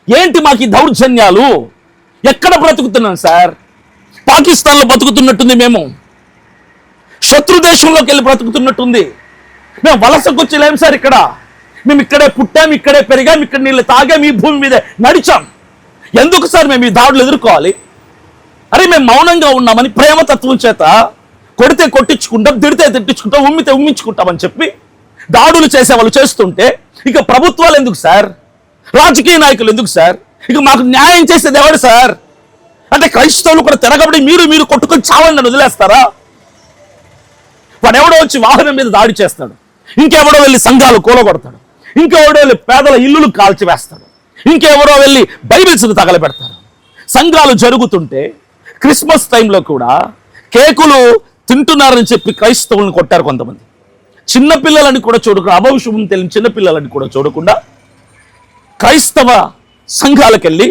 ఏంటి మాకు ఈ దౌర్జన్యాలు? ఎక్కడ బ్రతుకుతున్నాం సార్? పాకిస్తాన్లో బతుకుతున్నట్టుంది, మేము శత్రు దేశంలోకి వెళ్ళి బ్రతుకుతున్నట్టుంది. మేము వలసకు లేం సార్. ఇక్కడ మేము ఇక్కడే పుట్టాం, ఇక్కడే పెరిగాం, ఇక్కడ నీళ్ళు తాగాం, ఈ భూమి మీద నడిచాం. ఎందుకు సార్ మేము ఈ దాడులు ఎదుర్కోవాలి? అరే మేము మౌనంగా ఉన్నామని ప్రేమతత్వం చేత కొడితే కొట్టించుకుంటాం, తిడితే తిట్టించుకుంటాం, ఉమ్మితే ఉమ్మించుకుంటామని చెప్పి దాడులు చేసే వాళ్ళు చేస్తుంటే ఇక ప్రభుత్వాలు ఎందుకు సార్? రాజకీయ నాయకులు ఎందుకు సార్? ఇక మాకు న్యాయం చేసేది ఎవరు సార్? అంటే క్రైస్తవులు కూడా తిరగబడి మీరు కొట్టుకొని చావండి అని వదిలేస్తారా? వాడెవడో వచ్చి వాహనం మీద దాడి చేస్తాడు, ఇంకెవడో వెళ్ళి సంఘాలు కూలగొడతాడు, ఇంకెవడో వెళ్ళి పేదల ఇల్లులు కాల్చివేస్తాడు, ఇంకెవరో వెళ్ళి బైబిల్స్ను తగలబెడతారు. సంఘాలు జరుగుతుంటే క్రిస్మస్ టైంలో కూడా కేకులు తింటున్నారని చెప్పి క్రైస్తవులను కొట్టారు కొంతమంది. చిన్నపిల్లలని కూడా చూడకుండా, అభవిష్యం తెలియని చిన్నపిల్లలని కూడా చూడకుండా క్రైస్తవ సంఘాలకెళ్ళి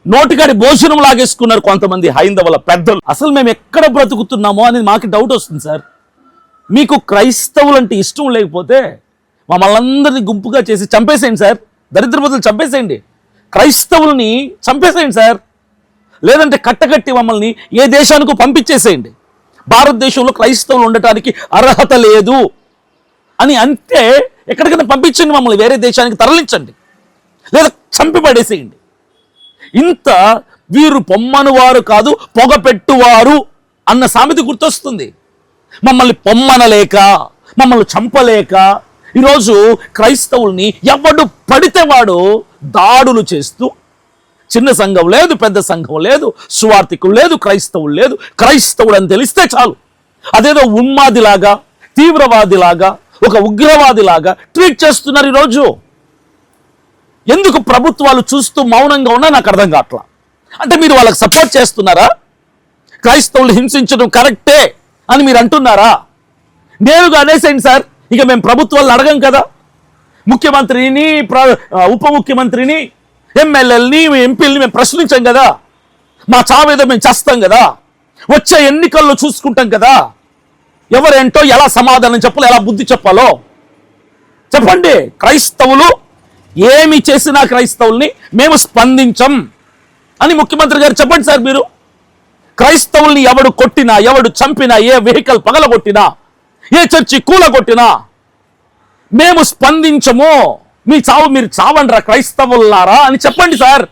నోటికాడి భోజనం లాగేసుకున్నారు కొంతమంది హైందవుల పెద్దలు. అసలు మేము ఎక్కడ బ్రతుకుతున్నామో అనేది మాకు డౌట్ వస్తుంది సార్. మీకు క్రైస్తవులంటే ఇష్టం లేకపోతే మమ్మల్ని అందరినీ గుంపుగా చేసి చంపేసేయండి సార్. దరిద్ర బదులు చంపేసేయండి, క్రైస్తవుల్ని చంపేసేయండి సార్. లేదంటే కట్టకట్టి మమ్మల్ని ఏ దేశానికో పంపించేసేయండి. భారతదేశంలో క్రైస్తవులు ఉండటానికి అర్హత లేదు అని అంటే ఎక్కడికైనా పంపించండి, మమ్మల్ని వేరే దేశానికి తరలించండి, లేదా చంపి పడేసేయండి. ఇంత వీరు పొమ్మను వారు కాదు పొగ పెట్టువారు అన్న సామెత గుర్తొస్తుంది. మమ్మల్ని పొమ్మనలేక, మమ్మల్ని చంపలేక ఈరోజు క్రైస్తవుల్ని ఎవడు పడితే వాడు దాడులు చేస్తూ, చిన్న సంఘం లేదు, పెద్ద సంఘం లేదు, సువార్థికులు లేదు, క్రైస్తవులు లేదు, క్రైస్తవుడు అని తెలిస్తే చాలు అదేదో ఉన్మాదిలాగా, తీవ్రవాదిలాగా, ఒక ఉగ్రవాదిలాగా ట్రీట్ చేస్తున్నారు ఈరోజు. ఎందుకు ప్రభుత్వాలు చూస్తూ మౌనంగా ఉన్నా నాకు అర్థం కావట్లా. అంటే మీరు వాళ్ళకి సపోర్ట్ చేస్తున్నారా? క్రైస్తవులు హింసించడం కరెక్టే అని మీరు అంటున్నారా? నేరుగా అనేసేయండి సార్, ఇక మేము ప్రభుత్వాలను అడగం కదా. ముఖ్యమంత్రిని, ఉప ముఖ్యమంత్రిని, ఎమ్మెల్యేలని, ఎంపీలని మేము ప్రశ్నించాం కదా. మా చావేదో మేము చేస్తాం కదా. వచ్చే ఎన్నికల్లో చూసుకుంటాం కదా ఎవరేంటో, ఎలా సమాధానం చెప్పాలో, ఎలా బుద్ధి చెప్పాలో చెప్పండి. క్రైస్తవులు ఏమి చేసినా క్రైస్తవుల్ని మేము స్పందించం అని ముఖ్యమంత్రి గారు చెప్పండి సార్. మీరు క్రైస్తవుల్ని ఎవడు కొట్టినా, ఎవడు చంపినా, ఏ వెహికల్ పగలగొట్టినా, ఏ చర్చి కూలగొట్టినా మేము స్పందించము, మీ చావు మీరు చావండ్రా క్రైస్తవులారా అని చెప్పండి సార్.